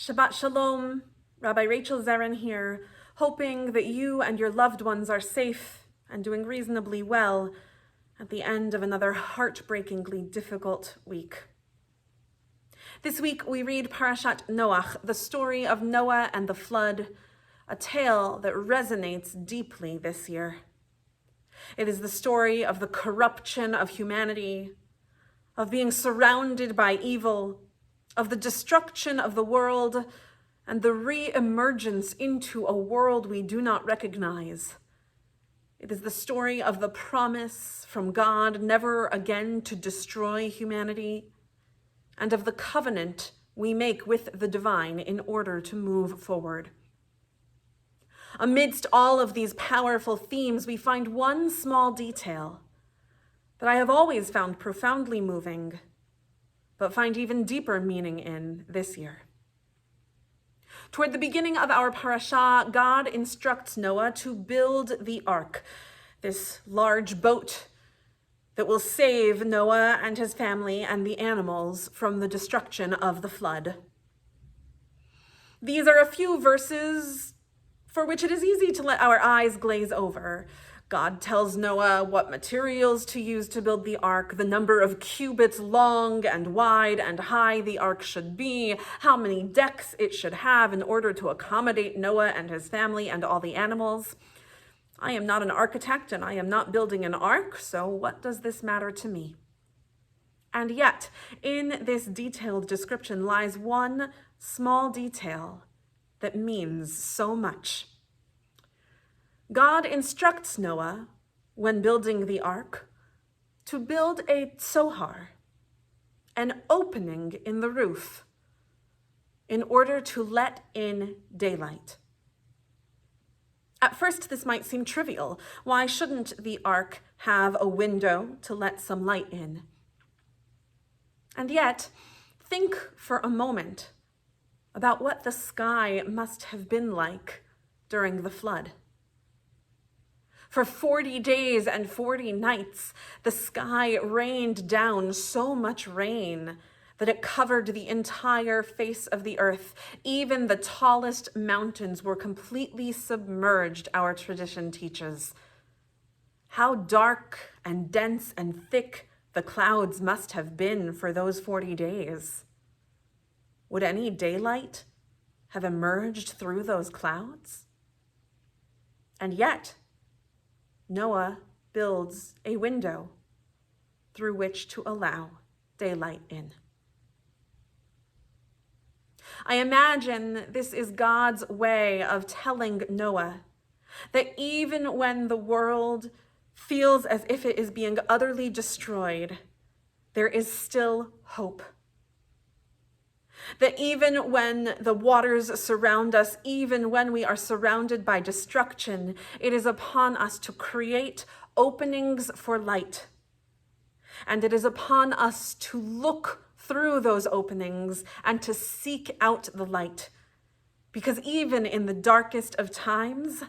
Shabbat Shalom, Rabbi Rachel Zerin here, hoping that you and your loved ones are safe and doing reasonably well at the end of another heartbreakingly difficult week. This week we read Parashat Noach, the story of Noah and the flood, a tale that resonates deeply this year. It is the story of the corruption of humanity, of being surrounded by evil, of the destruction of the world, and the re-emergence into a world we do not recognize. It is the story of the promise from God never again to destroy humanity, and of the covenant we make with the divine in order to move forward. Amidst all of these powerful themes, we find one small detail that I have always found profoundly moving, but find even deeper meaning in this year. Toward the beginning of our parasha, God instructs Noah to build the ark, this large boat that will save Noah and his family and the animals from the destruction of the flood. These are a few verses for which it is easy to let our eyes glaze over. God tells Noah what materials to use to build the ark, the number of cubits long and wide and high the ark should be, how many decks it should have in order to accommodate Noah and his family and all the animals. I am not an architect and I am not building an ark, so what does this matter to me? And yet, in this detailed description lies one small detail that means so much. God instructs Noah, when building the ark, to build a tzohar, an opening in the roof, in order to let in daylight. At first, this might seem trivial. Why shouldn't the ark have a window to let some light in? And yet, think for a moment about what the sky must have been like during the flood. For 40 days and 40 nights, the sky rained down so much rain that it covered the entire face of the earth. Even the tallest mountains were completely submerged, our tradition teaches. How dark and dense and thick the clouds must have been for those 40 days. Would any daylight have emerged through those clouds? And yet, Noah builds a window through which to allow daylight in. I imagine this is God's way of telling Noah that even when the world feels as if it is being utterly destroyed, there is still hope. That even when the waters surround us, even when we are surrounded by destruction, it is upon us to create openings for light. And it is upon us to look through those openings and to seek out the light. Because even in the darkest of times,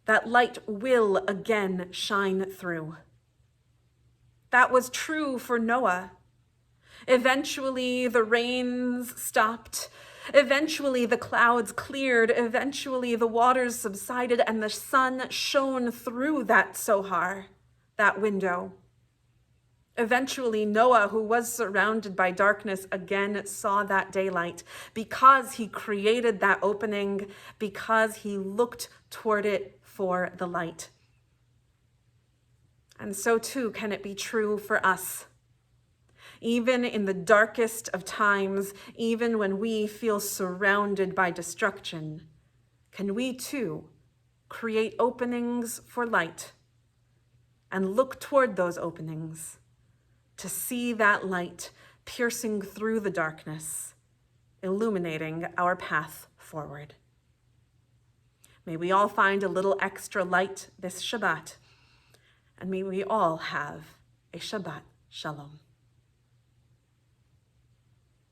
that light will again shine through. That was true for Noah. Eventually, the rains stopped. Eventually, the clouds cleared. Eventually, the waters subsided and the sun shone through that tzohar, that window. Eventually, Noah, who was surrounded by darkness, again saw that daylight because he created that opening, because he looked toward it for the light. And so too can it be true for us. Even in the darkest of times, even when we feel surrounded by destruction, can we too create openings for light and look toward those openings to see that light piercing through the darkness, illuminating our path forward. May we all find a little extra light this Shabbat, and may we all have a Shabbat Shalom.